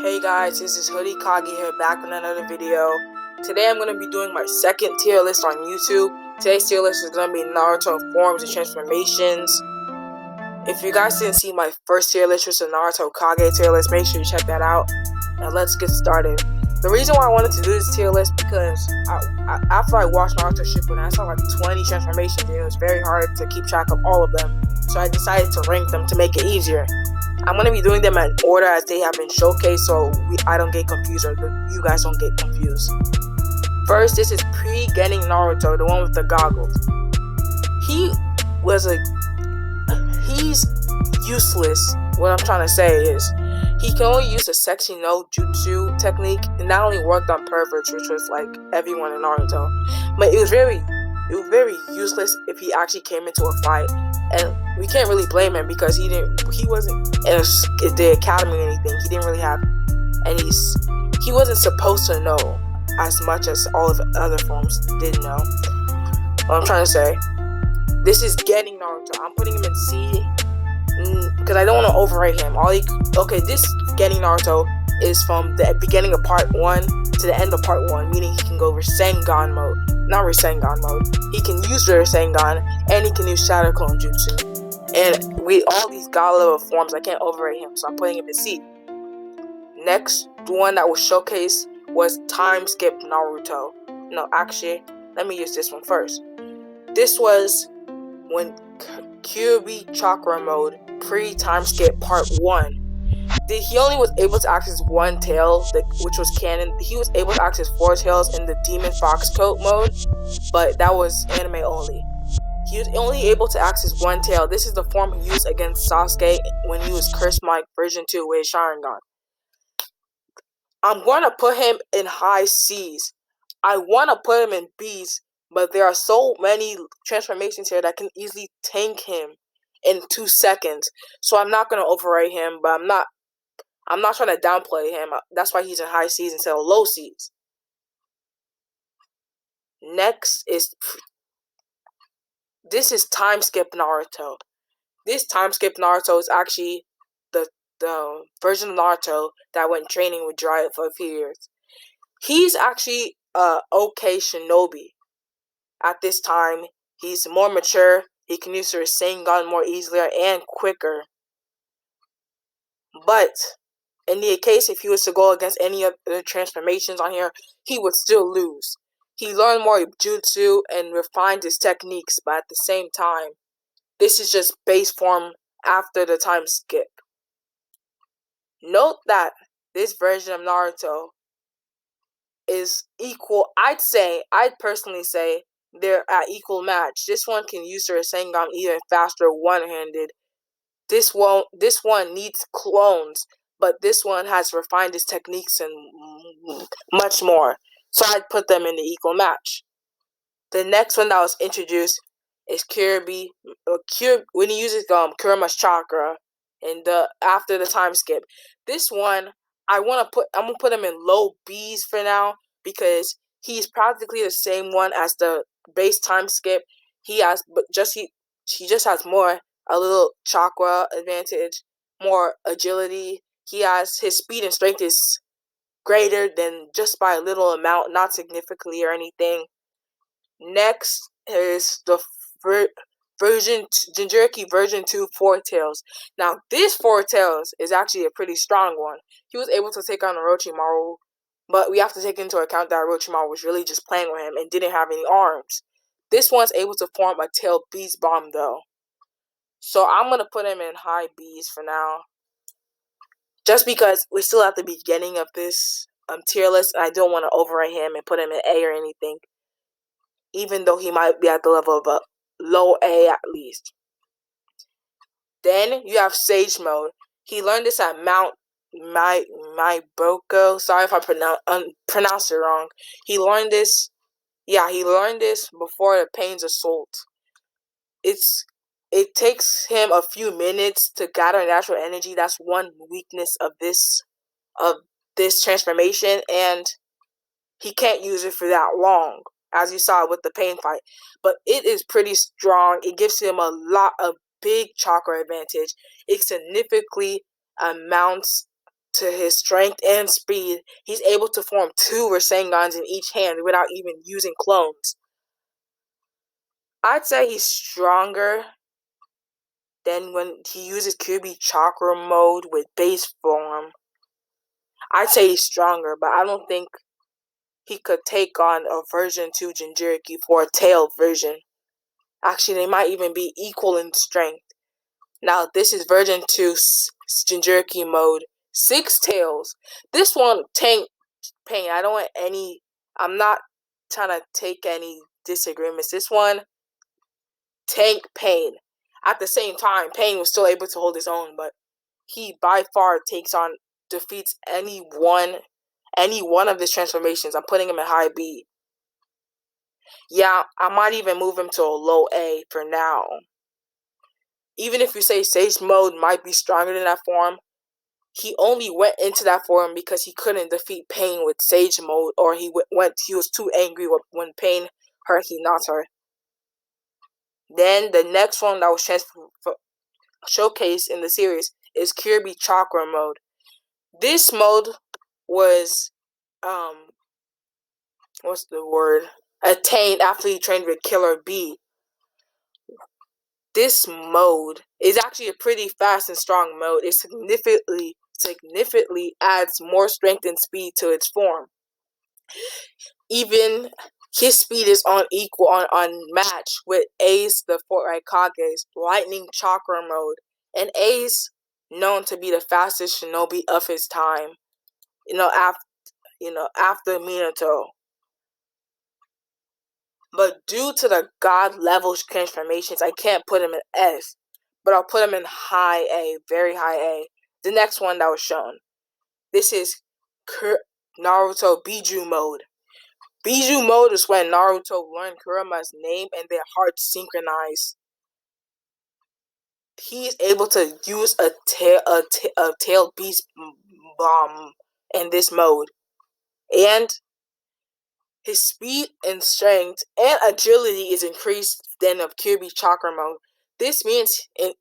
Hey guys, this is Hoodie Kagi here, back with another video. Today I'm going to be doing my second tier list on YouTube. Today's tier list is going to be Naruto Forms and Transformations. If you guys didn't see my first tier list, which is the Naruto Kage tier list, make sure you check that out. Now let's get started. The reason why I wanted to do this tier list because after I watched Naruto Shippuden, I saw like 20 transformations and it was very hard to keep track of all of them. So I decided to rank them to make it easier. I'm going to be doing them in order as they have been showcased so I don't get confused or you guys don't get confused. First, this is pre-getting Naruto, the one with the goggles. He's useless. What I'm trying to say is, he can only use the sexy no jutsu technique, and that only worked on perverts, which was like everyone in Naruto. But it was very useless if he actually came into a fight, and we can't really blame him because he wasn't in the academy or anything. He didn't really have any. He wasn't supposed to know as much as all of the other forms did know. What I'm trying to say, this is getting Naruto. I'm putting him in C because I don't want to overrate him. This getting Naruto is from the beginning of part 1 to the end of part 1, meaning he can go Rasengan mode. Not Rasengan mode. He can use Rasengan and he can use Shadow Clone Jutsu. And with all these God level forms, I can't overrate him, so I'm putting him in C. Next one that was showcased was Time Skip Naruto. No, actually, let me use this one first. This was when Kyuubi Chakra mode pre-time skip part 1. He only was able to access one tail, which was canon. He was able to access 4 tails in the Demon Fox Coat mode, but that was anime only. He was only able to access one tail. This is the form he used against Sasuke when he was Curse Mike version 2 with his Sharingan. I'm going to put him in high C's. I want to put him in B's, but there are so many transformations here that can easily tank him in 2 seconds. So I'm not going to overrate him, but I'm not trying to downplay him. That's why he's in high C's instead of low C's. Next is this is Time Skip Naruto. This Time Skip Naruto is actually the version of Naruto that went training with Jiraiya for a few years. He's actually okay shinobi. At this time, he's more mature. He can use his Rasengan more easily and quicker. But in the case if he was to go against any of the transformations on here, he would still lose. He learned more jutsu and refined his techniques, but at the same time, this is just base form after the time skip. Note that this version of Naruto is equal. I'd personally say they're at equal match. This one can use their Rasengan even faster one-handed. This one needs clones, but this one has refined his techniques and much more. So I'd put them in the equal match. The next one that was introduced is Kyuubi. When he uses Kurama's chakra and after the time skip. This one I'm gonna put him in low B's for now because he's practically the same one as the base time skip. He just has more a little chakra advantage, more agility. He has his speed and strength is greater than just by a little amount, not significantly or anything. Next is the Jinchuriki version 2 Four Tails. Now this Four Tails is actually a pretty strong one. He was able to take on Orochimaru, but we have to take into account that Orochimaru was really just playing with him and didn't have any arms. This one's able to form a tail beast bomb though. So I'm going to put him in high B's for now. Just because we're still at the beginning of this tier list, and I don't want to overrate him and put him in A or anything. Even though he might be at the level of a low A at least. Then you have Sage Mode. He learned this at Mount Maiboko. Sorry if I pronounced it wrong. He learned this before the Pain's Assault. It takes him a few minutes to gather natural energy. That's one weakness of this transformation, and he can't use it for that long, as you saw with the pain fight. But it is pretty strong. It gives him a big chakra advantage. It significantly amounts to his strength and speed, he's able to form 2 Rasengans in each hand without even using clones. I'd say he's stronger than when he uses Kirby Chakra mode with base form. I'd say he's stronger, but I don't think he could take on a version 2 Jinchuriki for a tailed version. Actually, they might even be equal in strength. Now, this is version 2 Jinchuriki mode. 6 tails. This one tank pain. I don't want any. I'm not trying to take any disagreements. This one tank pain. At the same time, Pain was still able to hold his own, but he by far defeats any one of his transformations. I'm putting him in high B. Yeah, I might even move him to a low A for now. Even if you say Sage Mode might be stronger than that form, he only went into that form because he couldn't defeat Pain with Sage Mode, or he was too angry when Pain hurt Hinata. Then the next one that was showcased in the series is Kirby Chakra mode. This mode was attained after he trained with Killer B. This mode is actually a pretty fast and strong mode. It significantly adds more strength and speed to its form. Even his speed is on match with Ace the Swakage's Lightning Chakra mode. And Ace, known to be the fastest shinobi of his time, after Minato. But due to the god level transformations, I can't put him in S, but I'll put him in high A, very high A. The next one that was shown. This is Naruto Biju mode. Biju mode is when Naruto learned Kurama's name and their hearts synchronize. He is able to use a tailed beast bomb in this mode. And his speed and strength and agility is increased than of Kirby Chakra mode. This means in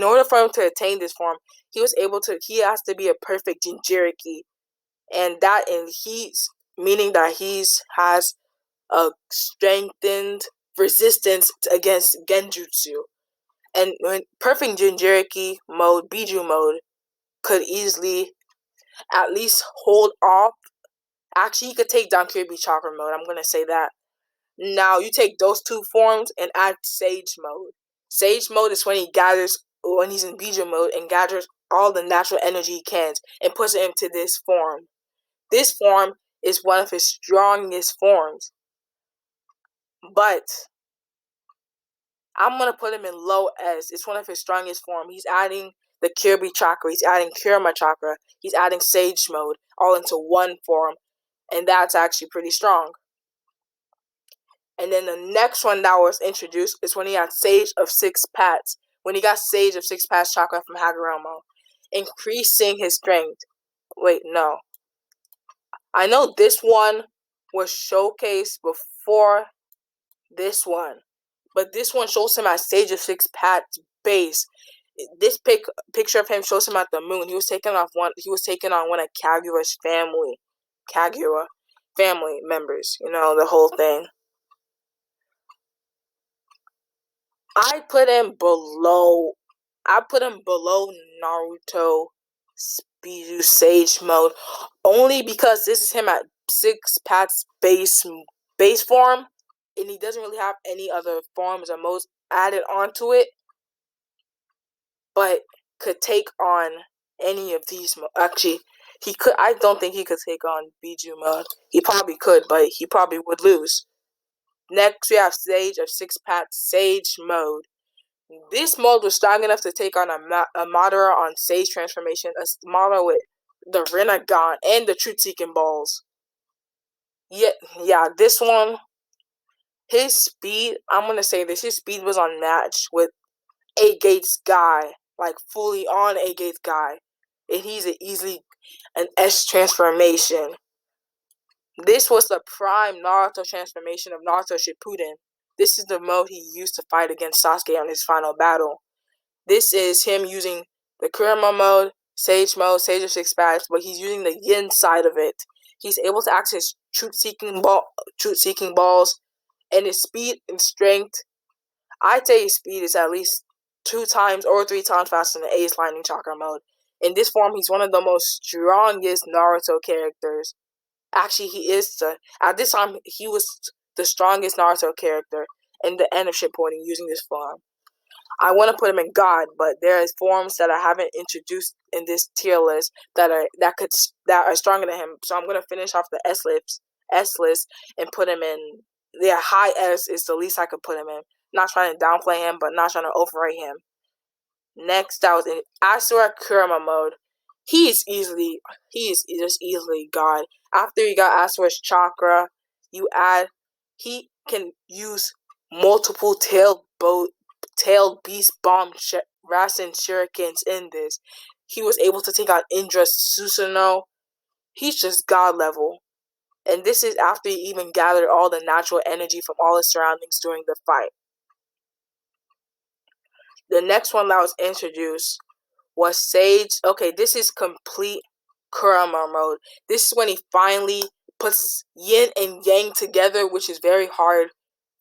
order for him to attain this form, he has to be a perfect Jinchuriki. Meaning that he has a strengthened resistance against Genjutsu. And when perfect Jinchuriki mode, Biju mode, could easily at least hold off. Actually, he could take down Kirby Chakra mode. I'm going to say that. Now, you take those 2 forms and add Sage mode. Sage mode is when he's in Biju mode and gathers all the natural energy he can and puts it into this form. This form is one of his strongest forms. But I'm going to put him in low S. It's one of his strongest forms. He's adding the Kirby Chakra. He's adding Kurama Chakra. He's adding Sage mode all into one form. And that's actually pretty strong. And then the next one that was introduced is when he had Sage of 6 Paths. When he got Sage of 6 Paths Chakra from Hagoromo. Increasing his strength. Wait, no. I know this one was showcased before this one. But this one shows him at Sage of 6 Paths base. This picture of him shows him at the moon. He was taking on one of Kagura's Kagura family members. The whole thing. I put him below Naruto Biju Sage mode only because this is him at 6 Paths base form, and he doesn't really have any other forms or modes added onto it, but could take on any of these. Actually, he could. I don't think he could take on Biju mode. He probably could, but he probably would lose. Next, we have Sage of 6 Paths Sage mode. This mode was strong enough to take on a Madara on Sage transformation, a Madara with the Rinnegan and the Truth-Seeking Balls. Yeah, this one, his speed, I'm going to say this, his speed was unmatched with 8 Gates Guy, like fully on 8 Gates Guy. And he's easily an S transformation. This was the prime Naruto transformation of Naruto Shippuden. This is the mode he used to fight against Sasuke on his final battle. This is him using the Kurama mode, Sage mode, Sage of Six Paths, but he's using the yin side of it. He's able to access truth-seeking balls, and his speed and strength. I'd say his speed is at least 2 times or 3 times faster than Ace Lightning Chakra mode. In this form, he's one of the most strongest Naruto characters. Actually, at this time, he was the strongest Naruto character in the end of Shippuden using this form. I want to put him in God, but there is forms that I haven't introduced in this tier list that are stronger than him. So I'm gonna finish off the S list and put him in. Yeah, high S is the least I could put him in. Not trying to downplay him, but not trying to overrate him. Next, I was in Asura Kurama mode. He is just easily God. After you got Asura's chakra, he can use multiple tailed beast bomb Rasen shurikens in this. He was able to take out Indra Susanoo. He's just God level. And this is after he even gathered all the natural energy from all his surroundings during the fight. The next one that was introduced was Sage. Okay, this is complete Kurama mode. This is when he finally puts yin and yang together, which is very hard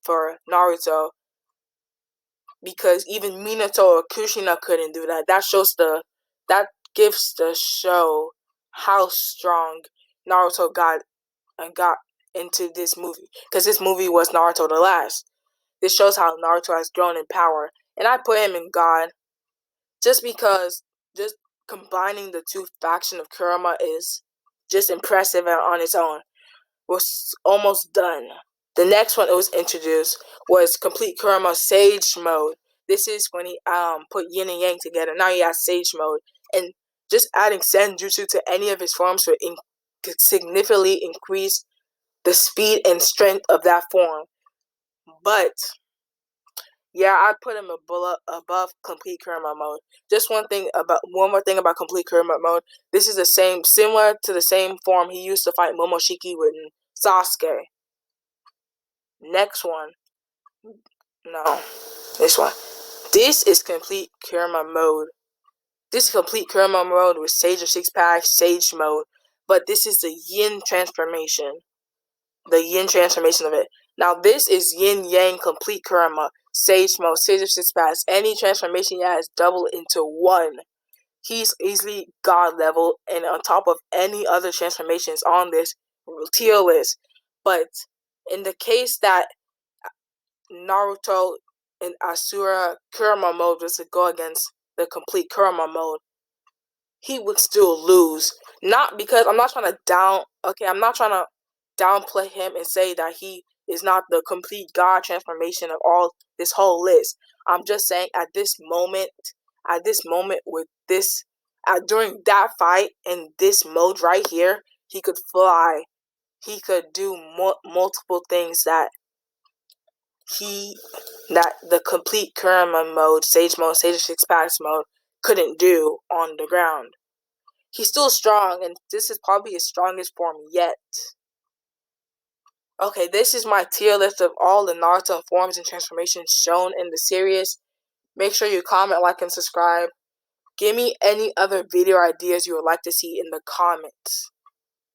for Naruto, because even Minato or Kushina couldn't do that. That gives the show how strong Naruto got into this movie, because this movie was Naruto the Last. This shows how Naruto has grown in power, and I put him in God just because just combining the two factions of Kurama is just impressive on its own. Was almost done. The next one that was introduced was complete Kurama Sage mode. This is when he put yin and yang together. Now he has Sage mode, and just adding Senjutsu to any of his forms could significantly increase the speed and strength of that form. But yeah, I put him above complete Kurama mode. Just one more thing about complete Kurama mode. This is similar to the same form he used to fight Momoshiki with Sasuke. Next one. No, this one. This is complete Kurama mode. This is complete Kurama mode with Sage of Six Packs, Sage mode. But this is the Yin transformation. The Yin transformation of it. Now this is Yin Yang complete Kurama. Sage mode, Sage of Six Packs. Any transformation he has double into 1. He's easily God level and on top of any other transformations on this tier list. But in the case that Naruto and Asura Kurama mode was to go against the complete Kurama mode, he would still lose. Not because I'm not trying to downplay him and say that he is not the complete God transformation of all this whole list. I'm just saying at this moment with this during that fight in this mode right here, he could fly. He could do multiple things that the complete Kurama mode, Sage of Six Packs mode couldn't do on the ground. He's still strong, and this is probably his strongest form yet. Okay, this is my tier list of all the Naruto forms and transformations shown in the series. Make sure you comment, like, and subscribe. Give me any other video ideas you would like to see in the comments.